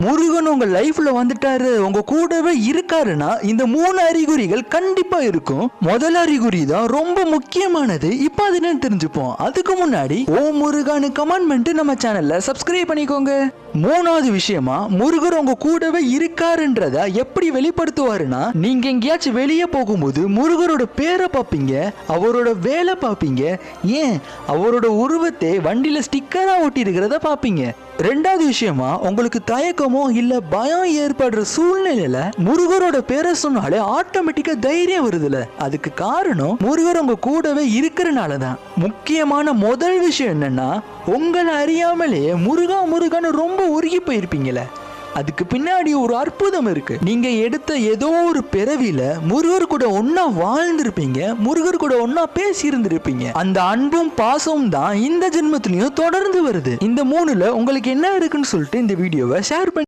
முருகன் உங்க லைஃப்ல வந்துட்டாரு, உங்க கூடவே இருக்காருன்னா இந்த 3 அறிகுறிகள் கண்டிப்பா இருக்கும். முதல் அறிகுறி தான் ரொம்ப முக்கியமானது. இப்போ அது என்னன்னு தெரிஞ்சுப்போம். அதுக்கு முன்னாடி ஓம் முருகான்னு கமெண்ட் பண்ணிட்டு நம்ம சேனல்ல சப்ஸ்கிரைப் பண்ணிக்கோங்க. மூணாவது விஷயமா, முருகர் உங்க கூடவே இருக்காருன்றத எப்படி வெளிப்படுத்துவாருன்னா, நீங்க எங்கேயாச்சும் வெளியே போகும்போது முருகரோட பேரை பார்ப்பீங்க, அவரோட வேலை பார்ப்பீங்க, ஏன் அவரோட உருவத்தை வண்டியில ஸ்டிக்கரா ஒட்டி இருக்கிறத பார்ப்பீங்க. ரெண்டாவது விஷயமா, உங்களுக்கு தயக்கமோ இல்ல பயம் ஏற்படுற சூழ்நிலையில முருகரோட பேரை சொன்னாலே ஆட்டோமேட்டிக்கா தைரியம் வருதுல. அதுக்கு காரணம் முருகர் உங்க கூடவே இருக்கிறனாலதான். முக்கியமான முதல் விஷயம் என்னன்னா, உங்களை அறியாமலே முருகா முருகான்னு ரொம்ப உருகி போயிருப்பீங்களே, அதுக்கு பின்னாடி ஒரு அற்புதம் இருக்கு. நீங்க எடுத்த ஏதோ ஒரு பிறவில முருகர் கூட ஒன்னா வாழ்ந்திருப்பீங்க, முருகர் கூட ஒன்னா பேசி இருந்திருப்பீங்க. அந்த அன்பும் பாசமும் தான் இந்த ஜென்மத்திலையும் தொடர்ந்து வருது. இந்த 3ல உங்களுக்கு என்ன இருக்குன்னு சொல்லிட்டு இந்த வீடியோவை ஷேர் பண்ணி